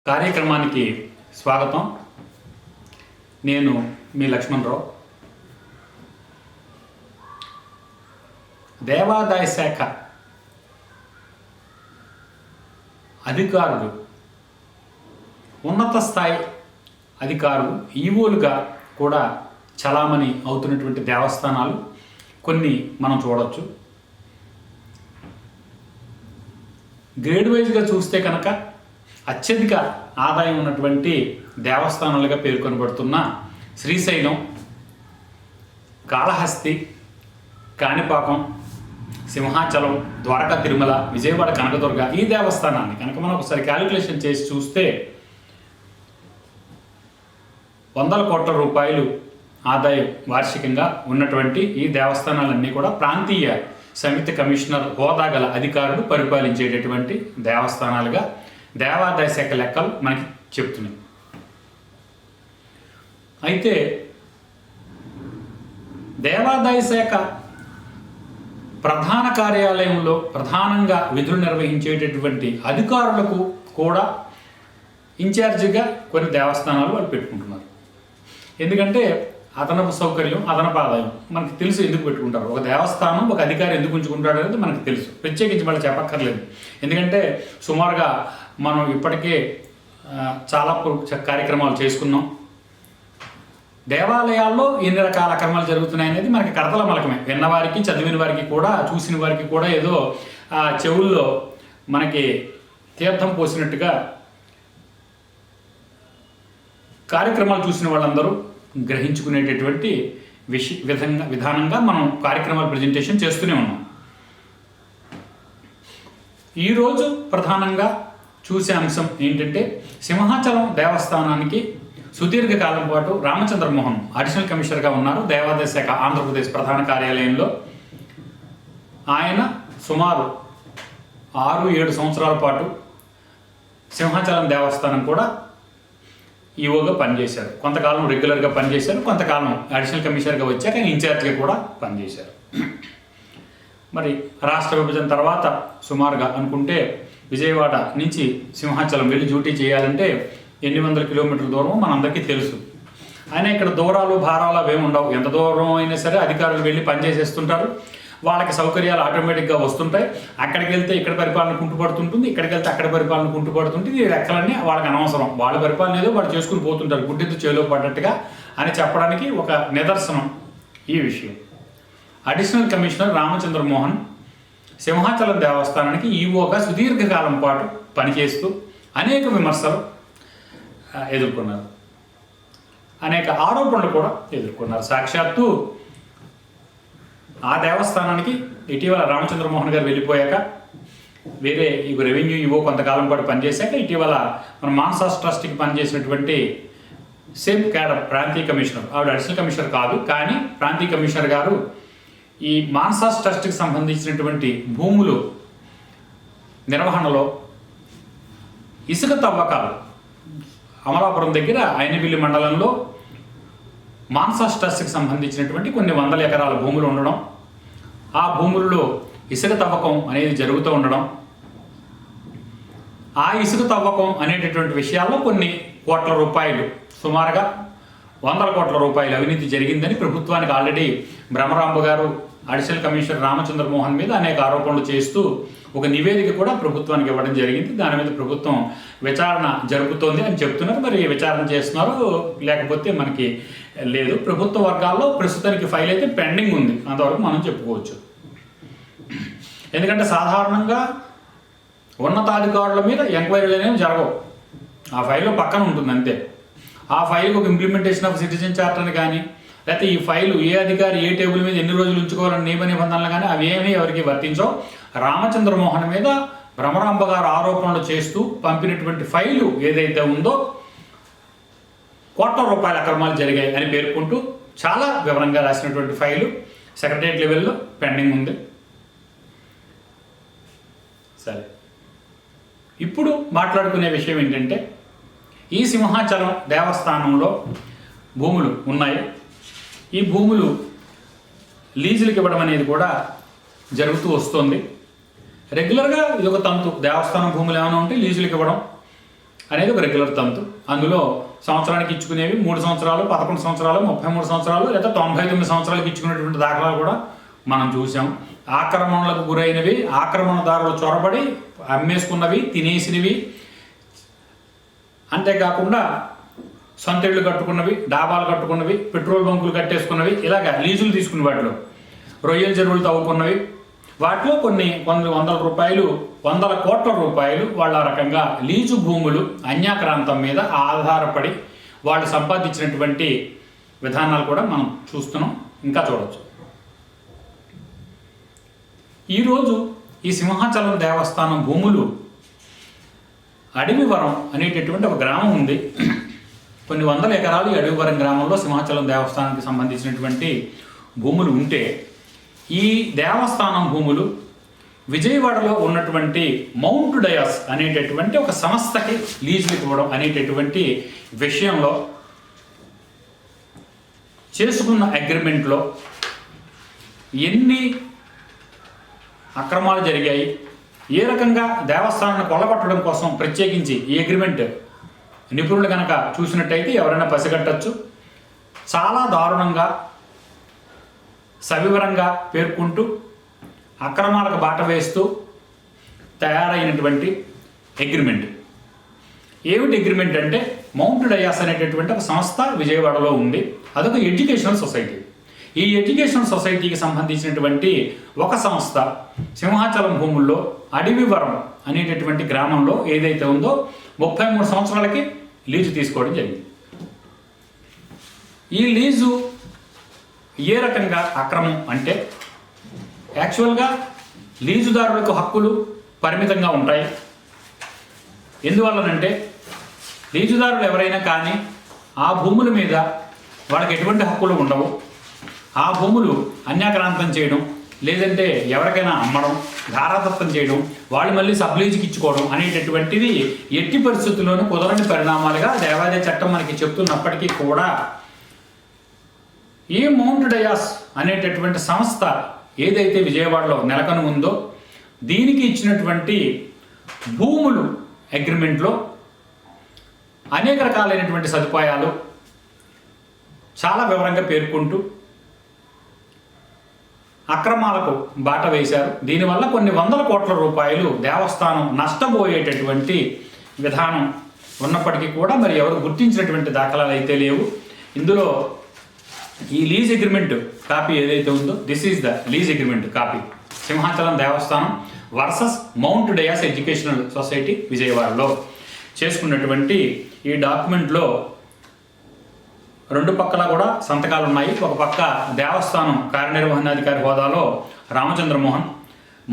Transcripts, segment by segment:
కార్యక్రమానికి స్వాగతం. నేను మీ లక్ష్మణరావు. దేవాదాయ శాఖ అధికారులు, ఉన్నత స్థాయి అధికారులు, ఈవోలుగా కూడా చలామణి అవుతున్నటువంటి దేవస్థానాలు కొన్ని మనం చూడవచ్చు. గ్రేడ్ వైజ్గా చూస్తే కనుక అత్యధిక ఆదాయం ఉన్నటువంటి దేవస్థానాలుగా పేర్కొనబడుతున్న శ్రీశైలం, కాళహస్తి, కాణిపాకం, సింహాచలం, ద్వారకా తిరుమల, విజయవాడ కనకదుర్గ, ఈ దేవస్థానాన్ని కనుక మనం ఒకసారి క్యాలిక్యులేషన్ చేసి చూస్తే 100 కోట్ల రూపాయలు ఆదాయం వార్షికంగా ఉన్నటువంటి ఈ దేవస్థానాలన్నీ కూడా ప్రాంతీయ సంయుక్త కమిషనర్ హోదా గల అధికారులు పరిపాలించేటటువంటి దేవస్థానాలుగా దేవాదాయ శాఖ లెక్కలు మనకి చెప్తున్నాయి. అయితే దేవాదాయ శాఖ ప్రధాన కార్యాలయంలో ప్రధానంగా విధులు నిర్వహించేటటువంటి అధికారులకు కూడా ఇన్ఛార్జిగా కొన్ని దేవస్థానాలు వాళ్ళు పెట్టుకుంటున్నారు. ఎందుకంటే అదనపు సౌకర్యం, అదనపు ఆదాయం మనకు తెలుసు ఎందుకు పెట్టుకుంటారు. ఒక దేవస్థానం ఒక అధికారి ఎందుకు ఉంచుకుంటాడు అనేది మనకు తెలుసు, ప్రత్యేకించి మళ్ళీ చెప్పక్కర్లేదు. ఎందుకంటే సుమారుగా మనం ఇప్పటికే చాలా కార్యక్రమాలు చేసుకున్నాం. దేవాలయాల్లో ఎన్ని రకాల అక్రమాలు జరుగుతున్నాయి అనేది మనకి కడతల మలకమే. విన్నవారికి, చదివిన వారికి కూడా, చూసిన వారికి కూడా ఏదో చెవుల్లో మనకి తీర్థం పోసినట్టుగా కార్యక్రమాలు చూసిన వాళ్ళందరూ గ్రహించుకునేటటువంటి విధానంగా మనం కార్యక్రమాలు ప్రజెంటేషన్ చేస్తూనే ఉన్నాం. ఈరోజు ప్రధానంగా చూసే అంశం ఏంటంటే, సింహాచలం దేవస్థానానికి సుదీర్ఘకాలం పాటు రామచంద్ర మోహన్ అడిషనల్ కమిషనర్గా ఉన్నారు దేవాదాయ శాఖ ఆంధ్రప్రదేశ్ ప్రధాన కార్యాలయంలో. ఆయన సుమారు 6-7 సంవత్సరాల పాటు సింహాచలం దేవస్థానం కూడా ఈవోగా పనిచేశారు. కొంతకాలం రెగ్యులర్గా పనిచేశారు, కొంతకాలం అడిషనల్ కమిషనర్గా వచ్చాక ఆయన ఇన్ఛార్జ్గా కూడా పనిచేశారు. మరి రాష్ట్ర విభజన తర్వాత సుమారుగా అనుకుంటే విజయవాడ నుంచి సింహాచలం వెళ్ళి డ్యూటీ చేయాలంటే ఎన్ని వందల కిలోమీటర్ల దూరం మనందరికీ తెలుసు. అయినా ఇక్కడ దూరాలు, భారాలు అవేమి ఉండవు. ఎంత దూరం అయినా సరే అధికారులు వెళ్ళి పనిచేసేస్తుంటారు. వాళ్ళకి సౌకర్యాలు ఆటోమేటిక్గా వస్తుంటాయి. అక్కడికి వెళ్తే ఇక్కడ పరిపాలన కుంటుపడుతుంటుంది, ఇక్కడికి వెళ్తే అక్కడ పరిపాలన కుంటుపడుతుంటుంది. ఈ లెక్కలన్నీ వాళ్ళకి అనవసరం. వాళ్ళ పరిపాలన ఏదో వాళ్ళు చేసుకుని పోతుంటారు, గుడ్డెత్తు చేలో పడ్డట్టుగా అని చెప్పడానికి ఒక నిదర్శనం ఈ విషయం. అడిషనల్ కమిషనర్ రామచంద్ర మోహన్ సింహాచలం దేవస్థానానికి ఈవోగా సుదీర్ఘకాలం పాటు పనిచేస్తూ అనేక విమర్శలు ఎదుర్కొన్నారు, అనేక ఆరోపణలు కూడా ఎదుర్కొన్నారు. సాక్షాత్తు ఆ దేవస్థానానికి ఇటీవల రామచంద్ర మోహన్ గారు వెళ్ళిపోయాక వేరే రెవెన్యూ ఈవో కొంతకాలం పాటు పనిచేశాక ఇటీవల మన మాన్సాస్ ట్రస్ట్కి పనిచేసినటువంటి సేమ్ క్యాడర్ ప్రాంతీయ కమిషనర్, ఆవిడ అడిషనల్ కమిషనర్ కాదు కానీ ప్రాంతీయ కమిషనర్ గారు ఈ మాన్సాస్ ట్రస్ట్కి సంబంధించినటువంటి భూములు నిర్వహణలో ఇసుక తవ్వకాలు అమలాపురం దగ్గర అయినవిల్లి మండలంలో మాన్సాస్ ట్రస్ట్కి సంబంధించినటువంటి కొన్ని వందల ఎకరాల భూములు ఉండడం, ఆ భూముల్లో ఇసుక తవ్వకం అనేది జరుగుతూ ఉండడం, ఆ ఇసుక తవ్వకం అనేటటువంటి విషయాల్లో కొన్ని కోట్ల రూపాయలు, సుమారుగా 100 కోట్ల రూపాయలు అవినీతి జరిగిందని ప్రభుత్వానికి ఆల్రెడీ బ్రహ్మరాంబ గారు అడిషనల్ కమిషనర్ రామచంద్ర మోహన్ మీద అనేక ఆరోపణలు చేస్తూ ఒక నివేదిక కూడా ప్రభుత్వానికి ఇవ్వడం జరిగింది. దాని మీద ప్రభుత్వం విచారణ జరుపుతోంది అని చెప్తున్నారు. మరి విచారణ చేస్తున్నారు లేకపోతే మనకి లేదు. ప్రభుత్వ వర్గాల్లో ప్రస్తుతానికి ఫైల్ అయితే పెండింగ్ ఉంది, అంతవరకు మనం చెప్పుకోవచ్చు. ఎందుకంటే సాధారణంగా ఉన్నతాధికారుల మీద ఎంక్వైరీలు అనేవి జరగవు, ఆ ఫైల్లో పక్కన ఉంటుంది అంతే. ఆ ఫైల్కి ఒక ఇంప్లిమెంటేషన్ ఆఫ్ సిటిజన్ చార్టర్ అని కానీ, లేకపోతే ఈ ఫైలు ఏ అధికారి ఏ టేబుల్ మీద ఎన్ని రోజులు ఉంచుకోవాలని నియమ నిబంధనలు కానీ అవి ఏమీ ఎవరికి వర్తించవు. రామచంద్ర మోహన్ మీద భ్రమరాంబ గారు ఆరోపణలు చేస్తూ పంపినటువంటి ఫైలు ఏదైతే ఉందో కోట్ల రూపాయల అక్రమాలు జరిగాయి అని పేర్కొంటూ చాలా వివరంగా రాసినటువంటి ఫైలు సెక్రటరియట్ లెవెల్లో పెండింగ్ ఉంది. సరే, ఇప్పుడు మాట్లాడుకునే విషయం ఏంటంటే, ఈ సింహాచలం దేవస్థానంలో భూములు ఉన్నాయి. ఈ భూములు లీజులకు ఇవ్వడం అనేది కూడా జరుగుతూ వస్తుంది. రెగ్యులర్గా ఇది ఒక తంతు. దేవస్థానం భూములు ఏమైనా ఉంటే లీజులకు ఇవ్వడం, అనేది ఒక రెగ్యులర్ తంతు. అందులో సంవత్సరానికి ఇచ్చుకునేవి 3 సంవత్సరాలు, 11 సంవత్సరాలు, 33 సంవత్సరాలు లేదా 99 సంవత్సరాలకు ఇచ్చుకునేటువంటి దాఖలాలు కూడా మనం చూసాం. ఆక్రమణలకు గురైనవి, ఆక్రమణదారులు చొరబడి అమ్మేసుకున్నవి, తినేసినవి, అంతేకాకుండా సొంత ఇళ్ళు కట్టుకున్నవి, డాబాలు కట్టుకున్నవి, పెట్రోల్ బంకులు కట్టేసుకున్నవి, ఇలాగ లీజులు తీసుకున్న వాటిలో రొయ్యల చెరువులు తవ్వుకున్నవి, వాటిలో కొన్ని వందల రూపాయలు, వందల కోట్ల రూపాయలు వాళ్ళ రకంగా లీజు భూములు అన్యాక్రాంతం మీద ఆధారపడి వాళ్ళు సంపాదించినటువంటి విధానాలు కూడా మనం చూస్తున్నాం, ఇంకా చూడవచ్చు. ఈరోజు ఈ సింహాచలం దేవస్థానం భూములు అడవివరం అనేటటువంటి ఒక గ్రామం ఉంది. కొన్ని వందల ఎకరాలు ఈ అడవివరం గ్రామంలో సింహాచలం దేవస్థానానికి సంబంధించినటువంటి భూములు ఉంటే, ఈ దేవస్థానం భూములు విజయవాడలో ఉన్నటువంటి మౌంట్ డయాస్ అనేటటువంటి ఒక సంస్థకి లీజులకు ఇవ్వడం అనేటటువంటి విషయంలో చేసుకున్న అగ్రిమెంట్లో ఎన్ని అక్రమాలు జరిగాయి, ఏ రకంగా దేవస్థానాన్ని కొల్లగొట్టడం కోసం ప్రత్యేకించి ఈ అగ్రిమెంట్ నిపుణులు కనుక చూసినట్టయితే ఎవరైనా పసిగట్టచ్చు. చాలా దారుణంగా సవివరంగా పేర్కొంటూ అక్రమాలకు బాట వేస్తూ తయారైనటువంటి అగ్రిమెంట్. ఏమిటి అగ్రిమెంట్ అంటే, మౌంట్ డయాస్ అనేటటువంటి ఒక సంస్థ విజయవాడలో ఉంది. అదొక ఎడ్యుకేషనల్ సొసైటీ. ఈ ఎడ్యుకేషనల్ సొసైటీకి సంబంధించినటువంటి ఒక సంస్థ సింహాచలం భూముల్లో అడవివరం అనేటటువంటి గ్రామంలో ఏదైతే ఉందో 33 సంవత్సరాలకి లీజు తీసుకోవడం జరిగింది. ఈ లీజు ఏ రకంగా అక్రమం అంటే, యాక్చువల్గా లీజుదారులకు హక్కులు పరిమితంగా ఉంటాయి. ఎందువల్లనంటే, లీజుదారులు ఎవరైనా కానీ ఆ భూముల మీద వాళ్ళకి ఎటువంటి హక్కులు ఉండవు. ఆ భూములు అన్యాక్రాంతం చేయడం, లేదంటే ఎవరికైనా అమ్మడం, ధారాదత్తం చేయడం, వాళ్ళు మళ్ళీ సబ్లీజుకి ఇచ్చుకోవడం అనేటటువంటిది ఎట్టి పరిస్థితుల్లోనూ కుదరని పరిణామాలుగా దేవాదాయ చట్టం మనకి చెప్తున్నప్పటికీ కూడా, ఈ మౌంట్ డయాస్ అనేటటువంటి సంస్థ ఏదైతే విజయవాడలో నెలకొని ఉందో, దీనికి ఇచ్చినటువంటి భూములు అగ్రిమెంట్లో అనేక రకాలైనటువంటి సదుపాయాలు చాలా వివరంగా పేర్కొంటూ అక్రమాలకు బాట వేశారు. దీనివల్ల కొన్ని వందల కోట్ల రూపాయలు దేవస్థానం నష్టపోయేటటువంటి విధానం ఉన్నప్పటికీ కూడా మరి ఎవరు గుర్తించినటువంటి దాఖలాలు అయితే లేవు. ఇందులో ఈ లీజ్ అగ్రిమెంట్ కాపీ ఏదైతే ఉందో, this is the lease agreement copy. Simhachalam Devasthanam versus mount Dias educational society విజయవాడలో చేసుకున్నటువంటి ఈ డాక్యుమెంట్లో రెండు పక్కల కూడా సంతకాలు ఉన్నాయి. ఒక పక్క దేవస్థానం కార్యనిర్వహణాధికారి హోదాలో రామచంద్ర మోహన్,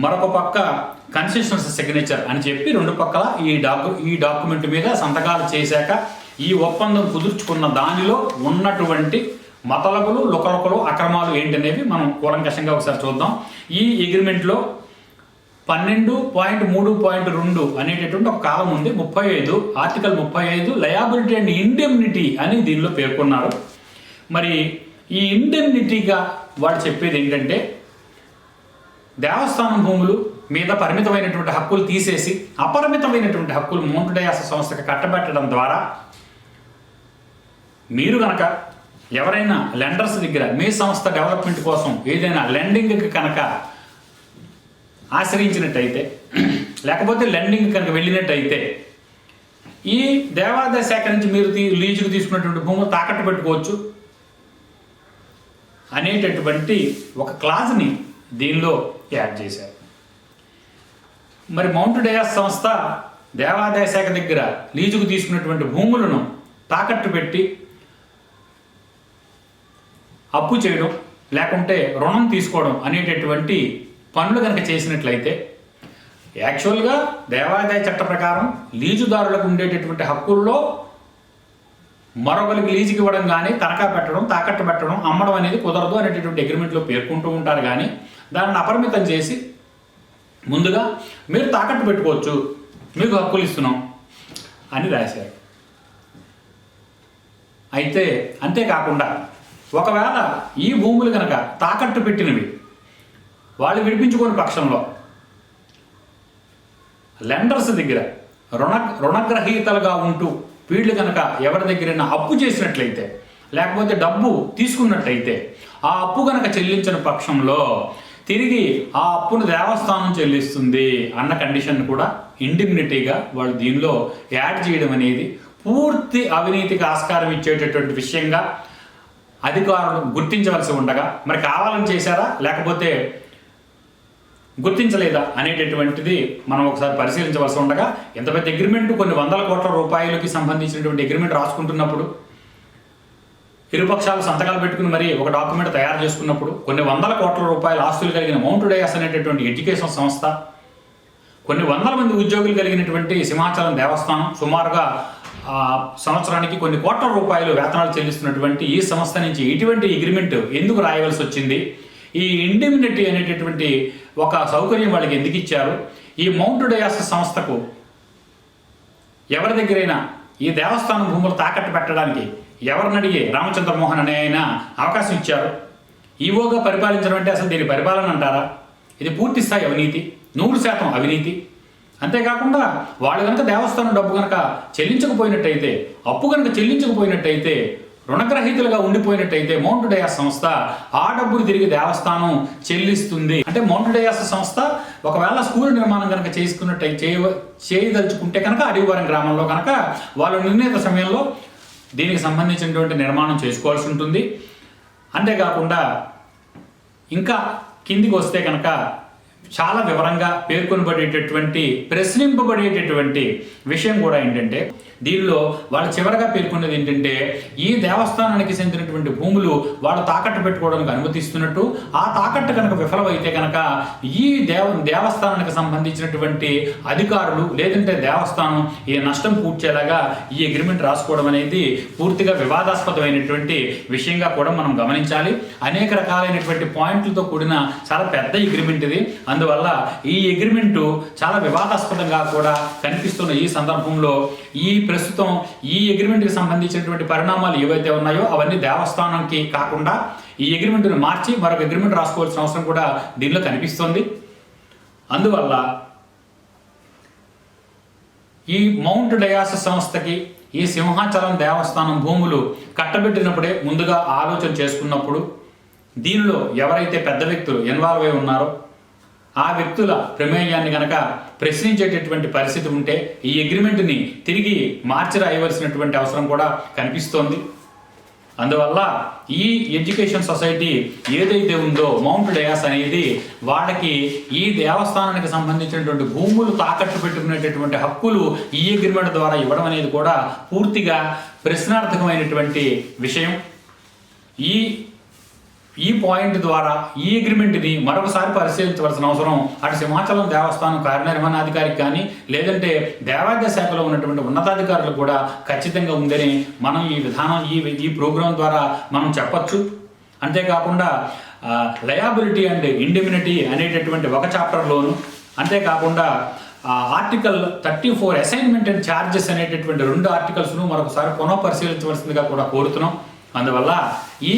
మరొక పక్క కన్సెషనల్స్ సిగ్నేచర్ అని చెప్పి రెండు పక్కల ఈ డాక్యుమెంట్ మీద సంతకాలు చేశాక ఈ ఒప్పందం కుదుర్చుకున్న దానిలో ఉన్నటువంటి మతలకులు, లుకలకులు, అక్రమాలు ఏంటనేవి మనం కూలంకషంగా ఒకసారి చూద్దాం. ఈ అగ్రిమెంట్లో 12.3.2 అనేటటువంటి ఒక కాలం ఉంది. 35 ఆర్టికల్ 35 లయబిలిటీ అండ్ ఇండెమ్నిటీ అని దీనిలో పేర్కొన్నారు. మరి ఈ ఇండెమ్నిటీగా వాడు చెప్పేది ఏంటంటే, దేవస్థానం భూములు మీద పరిమితమైనటువంటి హక్కులు తీసేసి అపరిమితమైనటువంటి హక్కులు మౌంట్ డయాస్ సంస్థకు కట్టబెట్టడం ద్వారా మీరు కనుక ఎవరైనా లెండర్స్ దగ్గర మీ సంస్థ డెవలప్మెంట్ కోసం ఏదైనా లెండింగ్కి కనుక ఆశ్రయించినట్టయితే, లేకపోతే లెండింగ్ కనుక వెళ్ళినట్టయితే, ఈ దేవాదాయ శాఖ నుంచి మీరు లీజుకు తీసుకున్నటువంటి భూములు తాకట్టు పెట్టుకోవచ్చు అనేటటువంటి ఒక క్లాజ్ని దీనిలో యాడ్ చేశారు. మరి మౌంట్ డయాస్ సంస్థ దేవాదాయ శాఖ దగ్గర లీజుకు తీసుకున్నటువంటి భూములను తాకట్టు పెట్టి అప్పు చేయడం, లేకుంటే రుణం తీసుకోవడం అనేటటువంటి పనులు కనుక చేసినట్లయితే, యాక్చువల్గా దేవాదాయ చట్ట ప్రకారం లీజుదారులకు ఉండేటటువంటి హక్కుల్లో మరొకరికి లీజుకి ఇవ్వడం కానీ, తనఖా పెట్టడం, తాకట్టు పెట్టడం, అమ్మడం అనేది కుదరదు అనేటటువంటి అగ్రిమెంట్లో పేర్కొంటూ ఉంటారు. కానీ దానిని అపరిమితం చేసి ముందుగా మీరు తాకట్టు పెట్టుకోవచ్చు, మీకు హక్కులు ఇస్తున్నాం అని రాశారు. అయితే అంతేకాకుండా ఒకవేళ ఈ భూములు కనుక తాకట్టు పెట్టినవి వాళ్ళు విడిపించుకోని పక్షంలో లెండర్స్ దగ్గర రుణగ్రహీతలుగా ఉంటూ వీళ్ళు కనుక ఎవరి దగ్గరైనా అప్పు చేసినట్లయితే లేకపోతే డబ్బు తీసుకున్నట్లయితే ఆ అప్పు కనుక చెల్లించిన పక్షంలో తిరిగి ఆ అప్పును దేవస్థానం చెల్లిస్తుంది అన్న కండిషన్ కూడా ఇండిగ్నిటీగా వాళ్ళు దీనిలో యాడ్ చేయడం అనేది పూర్తి అవినీతికి ఆస్కారం ఇచ్చేటటువంటి విషయంగా అధికారులు గుర్తించవలసి ఉండగా మరి కావాలని చేశారా లేకపోతే గుర్తించలేదా అనేటటువంటిది మనం ఒకసారి పరిశీలించవలసి ఉండగా ఎంత పెద్ద అగ్రిమెంట్ కొన్ని వందల కోట్ల రూపాయలకి సంబంధించినటువంటి అగ్రిమెంట్ రాసుకుంటున్నప్పుడు ఇరుపక్షాలు సంతకాలు పెట్టుకుని మరి ఒక డాక్యుమెంట్ తయారు చేసుకున్నప్పుడు కొన్ని వందల కోట్ల రూపాయల ఆస్తులు కలిగిన మౌంట్ డయాస్ అనేటటువంటి ఎడ్యుకేషన్ సంస్థ కొన్ని వందల మంది ఉద్యోగులు కలిగినటువంటి సింహాచలం దేవస్థానం సుమారుగా సంవత్సరానికి కొన్ని కోట్ల రూపాయలు వేతనాలు చెల్లిస్తున్నటువంటి ఈ సంస్థ నుంచి ఇటువంటి అగ్రిమెంట్ ఎందుకు రాయవలసి వచ్చింది, ఈ ఇండిమినిటీ అనేటటువంటి ఒక సౌకర్యం వాళ్ళకి ఎందుకు ఇచ్చారు, ఈ మౌంట్ డయాస్ సంస్థకు ఎవరి దగ్గరైనా ఈ దేవస్థానం భూములు తాకట్టు పెట్టడానికి ఎవరిని అడిగి రామచంద్రమోహన్ అనే ఆయన అవకాశం ఇచ్చారు. ఈవోగా పరిపాలించడం అంటే అసలు దీని పరిపాలన అంటారా? ఇది పూర్తి స్థాయి అవినీతి, 100% అవినీతి. అంతేకాకుండా వాళ్ళు కనుక దేవస్థానం డబ్బు కనుక చెల్లించకపోయినట్టయితే, అప్పు కనుక చెల్లించకపోయినట్టయితే, రుణగ్రహీతలుగా ఉండిపోయినట్టయితే మౌంట్ డయాస్ సంస్థ ఆ డబ్బులు తిరిగి దేవస్థానం చెల్లిస్తుంది. అంటే మౌంట్ డయాస్ సంస్థ ఒకవేళ స్కూల్ నిర్మాణం కనుక చేయదలుచుకుంటే కనుక అడివివరం గ్రామంలో కనుక వాళ్ళు నిర్ణీత సమయంలో దీనికి సంబంధించినటువంటి నిర్మాణం చేసుకోవాల్సి ఉంటుంది. అంతేకాకుండా ఇంకా కిందికి వస్తే కనుక చాలా వివరంగా పేర్కొనబడేటటువంటి ప్రశ్నింపబడేటటువంటి విషయం కూడా ఏంటంటే దీనిలో వాళ్ళు చివరగా పేర్కొన్నది ఏంటంటే ఈ దేవస్థానానికి చెందినటువంటి భూములు వాళ్ళు తాకట్టు పెట్టుకోవడానికి అనుమతిస్తున్నట్టు, ఆ తాకట్టు కనుక విఫలమైతే కనుక ఈ దేవస్థానానికి సంబంధించినటువంటి అధికారులు లేదంటే దేవస్థానం ఈ నష్టం పూడ్చేలాగా ఈ అగ్రిమెంట్ రాసుకోవడం అనేది పూర్తిగా వివాదాస్పదమైనటువంటి విషయంగా కూడా మనం గమనించాలి. అనేక రకాలైనటువంటి పాయింట్లతో కూడిన చాలా పెద్ద అగ్రిమెంట్ ఇది. అందువల్ల ఈ అగ్రిమెంటు చాలా వివాదాస్పదంగా కూడా కనిపిస్తున్న ఈ సందర్భంలో ప్రస్తుతం ఈ అగ్రిమెంట్కి సంబంధించినటువంటి పరిణామాలు ఏవైతే ఉన్నాయో అవన్నీ దేవస్థానానికి కాకుండా ఈ అగ్రిమెంట్ను మార్చి మరొక అగ్రిమెంట్ రాసుకోవాల్సిన అవసరం కూడా దీనిలో కనిపిస్తుంది. అందువల్ల ఈ మౌంట్ డయాస్ సంస్థకి ఈ సింహాచలం దేవస్థానం భూములు కట్టబెట్టినప్పుడే ముందుగా ఆలోచన చేసుకున్నప్పుడు దీనిలో ఎవరైతే పెద్ద వ్యక్తులు ఇన్వాల్వ్ అయి ఉన్నారో ఆ వ్యక్తుల ప్రమేయాన్ని కనుక ప్రశ్నించేటటువంటి పరిస్థితి ఉంటే ఈ అగ్రిమెంట్ని తిరిగి మార్చి రాయవలసినటువంటి అవసరం కూడా కనిపిస్తోంది. అందువల్ల ఈ ఎడ్యుకేషన్ సొసైటీ ఏదైతే ఉందో మౌంట్ డయాస్ అనేది వాళ్ళకి ఈ దేవస్థానానికి సంబంధించినటువంటి భూములు తాకట్టు పెట్టుకునేటటువంటి హక్కులు ఈ అగ్రిమెంట్ ద్వారా ఇవ్వడం అనేది కూడా పూర్తిగా ప్రశ్నార్థకమైనటువంటి విషయం. ఈ పాయింట్ ద్వారా ఈ అగ్రిమెంట్ని మరొకసారి పరిశీలించవలసిన అవసరం అటు సింహాచలం దేవస్థానం కార్యనిర్వహణాధికారికి కానీ లేదంటే దేవాదాయ శాఖలో ఉన్నటువంటి ఉన్నతాధికారులు కూడా ఖచ్చితంగా ఉందని మనం ఈ విధానం ఈ ప్రోగ్రాం ద్వారా మనం చెప్పచ్చు. అంతేకాకుండా లయబిలిటీ అండ్ ఇండిమినిటీ అనేటటువంటి ఒక చాప్టర్లోను, అంతేకాకుండా ఆర్టికల్ 34 అసైన్మెంట్ అండ్ ఛార్జెస్ అనేటటువంటి 2 ఆర్టికల్స్ను మరొకసారి పునఃపరిశీలించవలసిందిగా కూడా కోరుతున్నాం. అందువల్ల ఈ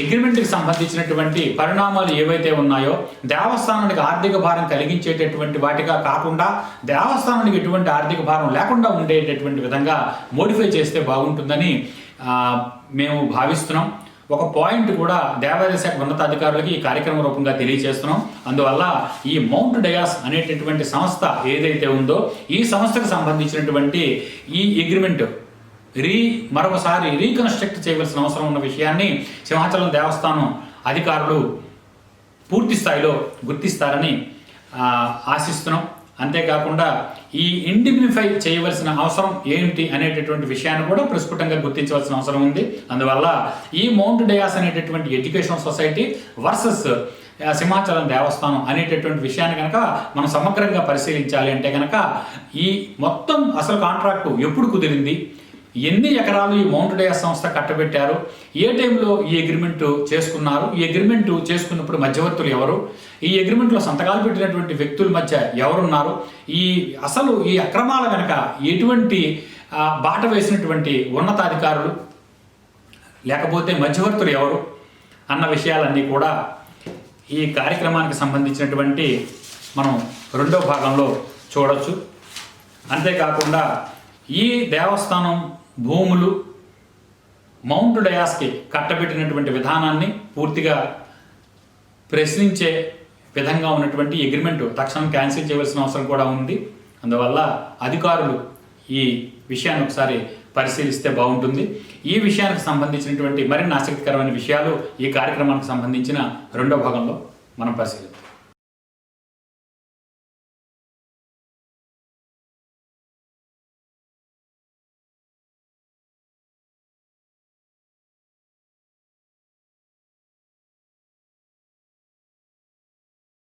అగ్రిమెంట్కి సంబంధించినటువంటి పరిణామాలు ఏవైతే ఉన్నాయో దేవస్థానానికి ఆర్థిక భారం కలిగించేటటువంటి వాటిగా కాకుండా దేవస్థానానికి ఎటువంటి ఆర్థిక భారం లేకుండా ఉండేటటువంటి విధంగా మోడిఫై చేస్తే బాగుంటుందని మేము భావిస్తున్నాం. ఒక పాయింట్ కూడా దేవాదాయ శాఖ ఉన్నతాధికారులకి ఈ కార్యక్రమ రూపంగా తెలియజేస్తున్నాం. అందువల్ల ఈ మౌంట్ డయాస్ అనేటటువంటి సంస్థ ఏదైతే ఉందో ఈ సంస్థకు సంబంధించినటువంటి ఈ అగ్రిమెంట్ మరొకసారి రీకన్స్ట్రక్ట్ చేయవలసిన అవసరం ఉన్న విషయాన్ని సింహాచలం దేవస్థానం అధికారులు పూర్తి స్థాయిలో గుర్తిస్తారని ఆశిస్తున్నాం. అంతేకాకుండా ఈ ఇండిగ్నిఫై చేయవలసిన అవసరం ఏంటి అనేటటువంటి విషయాన్ని కూడా ప్రస్ఫుటంగా గుర్తించవలసిన అవసరం ఉంది. అందువల్ల ఈ మౌంట్ డయాస్ అనేటటువంటి ఎడ్యుకేషన్ సొసైటీ వర్సెస్ సింహాచలం దేవస్థానం అనేటటువంటి విషయాన్ని కనుక మనం సమగ్రంగా పరిశీలించాలి అంటే కనుక ఈ మొత్తం అసలు కాంట్రాక్టు ఎప్పుడు కుదిరింది, ఎన్ని ఎకరాలు ఈ మౌంట్ డయాస్ సంస్థ కట్టబెట్టారు, ఏ టైంలో ఈ అగ్రిమెంట్ చేసుకున్నారు, ఈ అగ్రిమెంట్ చేసుకున్నప్పుడు మధ్యవర్తులు ఎవరు, ఈ అగ్రిమెంట్లో సంతకాలు పెట్టినటువంటి వ్యక్తుల మధ్య ఎవరున్నారు, ఈ అక్రమాల వెనక ఎటువంటి బాట వేసినటువంటి ఉన్నతాధికారులు లేకపోతే మధ్యవర్తులు ఎవరు అన్న విషయాలన్నీ కూడా ఈ కార్యక్రమానికి సంబంధించినటువంటి మనం 2వ భాగంలో చూడొచ్చు. అంతేకాకుండా ఈ దేవస్థానం భూములు మౌంట్ డయాస్కి కట్టబెట్టినటువంటి విధానాన్ని పూర్తిగా ప్రశ్నించే విధంగా ఉన్నటువంటి అగ్రిమెంట్ తక్షణం క్యాన్సిల్ చేయవలసిన అవసరం కూడా ఉంది. అందువల్ల అధికారులు ఈ విషయాన్ని ఒకసారి పరిశీలిస్తే బాగుంటుంది. ఈ విషయానికి సంబంధించినటువంటి మరిన్ని ఆసక్తికరమైన విషయాలు ఈ కార్యక్రమానికి సంబంధించిన రెండో భాగంలో మనం పరిశీలిద్దాం.